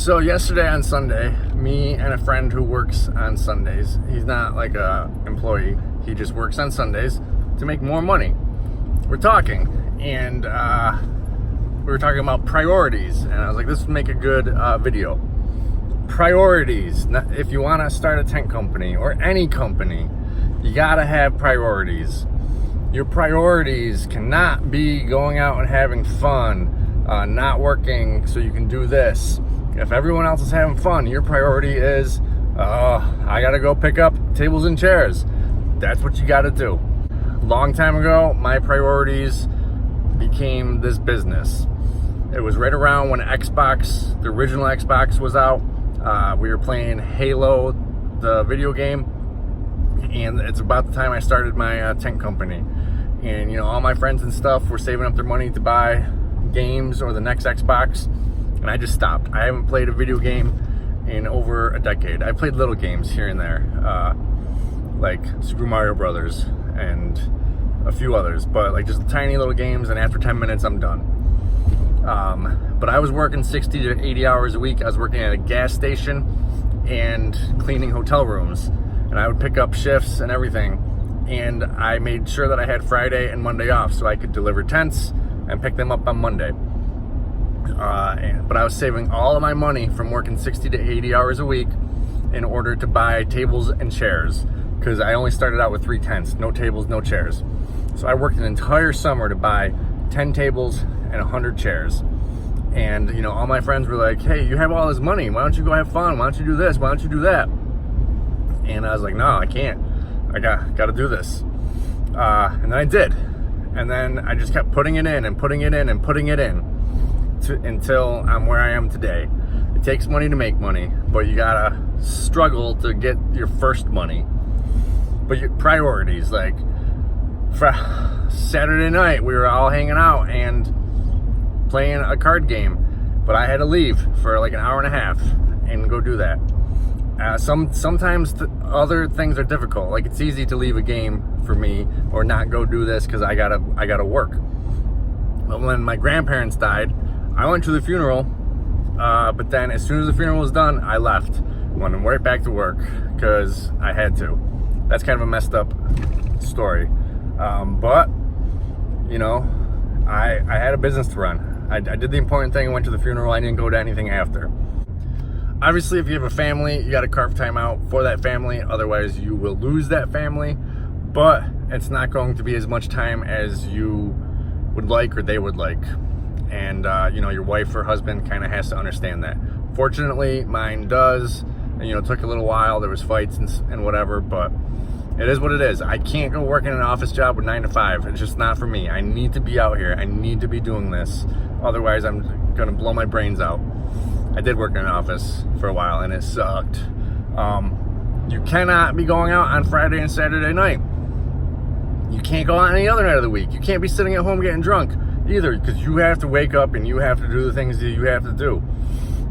So yesterday on Sunday, me and a friend who works on Sundays, he's not like a employee, he just works on Sundays to make more money. We're talking, and we were talking about priorities, and I was like, this would make a good video. Priorities. If you want to start a tent company or any company, you gotta have priorities. Your priorities cannot be going out and having fun, not working so you can do this. If everyone else is having fun, your priority is, I gotta go pick up tables and chairs. That's what you gotta do. Long time ago, my priorities became this business. It was right around when Xbox, the original Xbox, was out. We were playing Halo, the video game, and it's about the time I started my tent company. And you know, all my friends and stuff were saving up their money to buy games or the next Xbox, and I just stopped. I haven't played a video game in over a decade. I played little games here and there, like Super Mario Brothers and a few others, but like just tiny little games, and after 10 minutes I'm done. But I was working 60 to 80 hours a week. I was working at a gas station and cleaning hotel rooms, and I would pick up shifts and everything, and I made sure that I had Friday and Monday off so I could deliver tents and pick them up on Monday. But I was saving all of my money from working 60 to 80 hours a week in order to buy tables and chairs, because I only started out with 3 tents, no tables, no chairs. So I worked an entire summer to buy 10 tables and 100 chairs. And you know, all my friends were like, hey, you have all this money, why don't you go have fun, why don't you do this, why don't you do that? And I was like, no, I can't. I gotta do this. And then I did. And then I just kept putting it in and putting it in and putting it in until I'm where I am today. It takes money to make money, but you gotta struggle to get your first money. But your priorities, like Saturday night, we were all hanging out and playing a card game, but I had to leave for like an hour and a half and go do that. Sometimes other things are difficult. Like it's easy to leave a game for me or not go do this because I gotta work. But when my grandparents died, I went to the funeral, but then as soon as the funeral was done, I left. Went right back to work because I had to. That's kind of a messed up story. But you know, I had a business to run. I did the important thing and went to the funeral. I didn't go to anything after. Obviously, if you have a family, you got to carve time out for that family. Otherwise, you will lose that family. But it's not going to be as much time as you would like or they would like. And, you know, your wife or husband kind of has to understand that. Fortunately, mine does. And, you know, it took a little while. There was fights and whatever, but it is what it is. I can't go work in an office job with 9 to 5. It's just not for me. I need to be out here. I need to be doing this. Otherwise, I'm going to blow my brains out. I did work in an office for a while, and it sucked. You cannot be going out on Friday and Saturday night. You can't go out any other night of the week. You can't be sitting at home getting drunk either, because you have to wake up and you have to do the things that you have to do.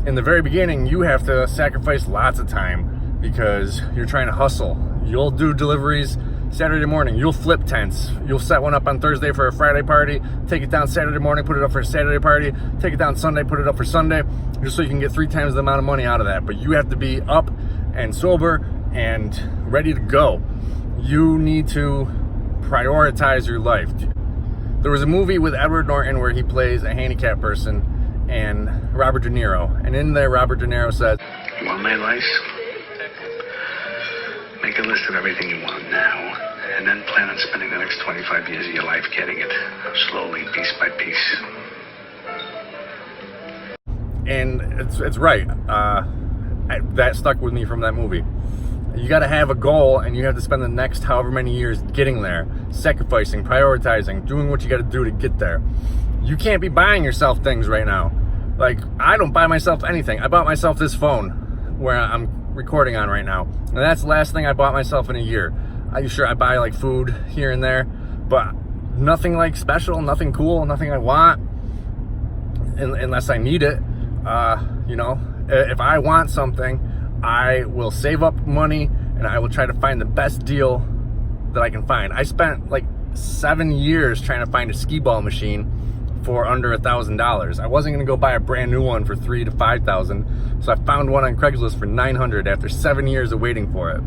In the very beginning, you have to sacrifice lots of time because you're trying to hustle. You'll do deliveries Saturday morning. You'll flip tents. You'll set one up on Thursday for a Friday party, take it down Saturday morning, put it up for a Saturday party, take it down Sunday, put it up for Sunday, just so you can get 3 times the amount of money out of that. But you have to be up and sober and ready to go. You need to prioritize your life. There was a movie with Edward Norton where he plays a handicapped person and Robert De Niro. And in there, Robert De Niro says, "You want my advice? Make a list of everything you want now, and then plan on spending the next 25 years of your life getting it, slowly, piece by piece." And it's right. That stuck with me from that movie. You got to have a goal, and you have to spend the next however many years getting there, sacrificing, prioritizing, doing what you got to do to get there. You can't be buying yourself things right now. Like, I don't buy myself anything. I bought myself this phone where I'm recording on right now, and that's the last thing I bought myself in a year. I buy like food here and there, but nothing like special, nothing cool, nothing I want unless I need it. You know, if I want something, I will save up money and I will try to find the best deal that I can find. I spent like 7 years trying to find a skee ball machine for under $1,000. I wasn't gonna go buy a brand new one for $3,000 to $5,000, so I found one on Craigslist for $900 after 7 years of waiting for it.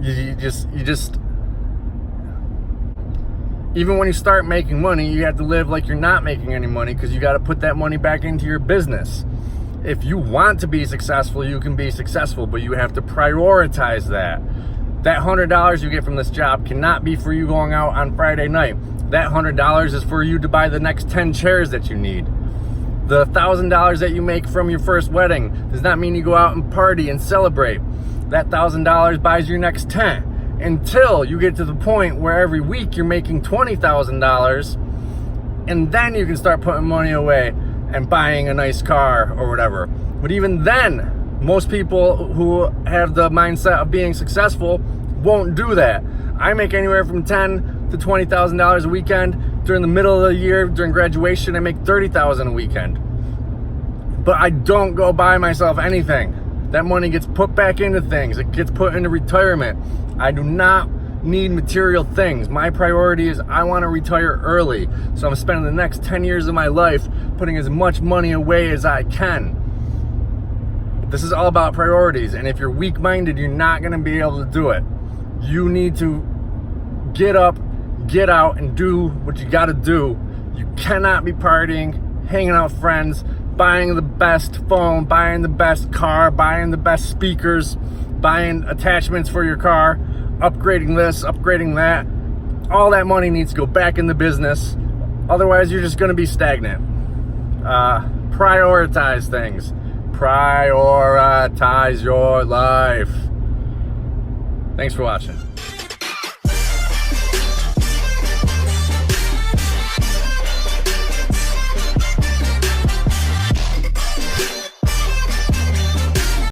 You just even when you start making money, you have to live like you're not making any money, because you got to put that money back into your business. If you want to be successful, you can be successful, but you have to prioritize that. That $100 you get from this job cannot be for you going out on Friday night. That $100 is for you to buy the next 10 chairs that you need. The $1,000 that you make from your first wedding does not mean you go out and party and celebrate. That $1,000 buys your next 10. Until you get to the point where every week you're making $20,000, and then you can start putting money away and buying a nice car or whatever. But even then, most people who have the mindset of being successful won't do that. I make anywhere from $10,000 to $20,000 a weekend. During the middle of the year, during graduation, I make $30,000 a weekend. But I don't go buy myself anything. That money gets put back into things. It gets put into retirement. I do not need material things. My priority is I want to retire early. So I'm spending the next 10 years of my life putting as much money away as I can. This is all about priorities. And if you're weak-minded, you're not going to be able to do it. You need to get up, get out, and do what you got to do. You cannot be partying, hanging out with friends, buying the best phone, buying the best car, buying the best speakers, buying attachments for your car, upgrading this, upgrading that. All that money needs to go back in the business. Otherwise, you're just going to be stagnant. Prioritize things. Prioritize your life. Thanks for watching.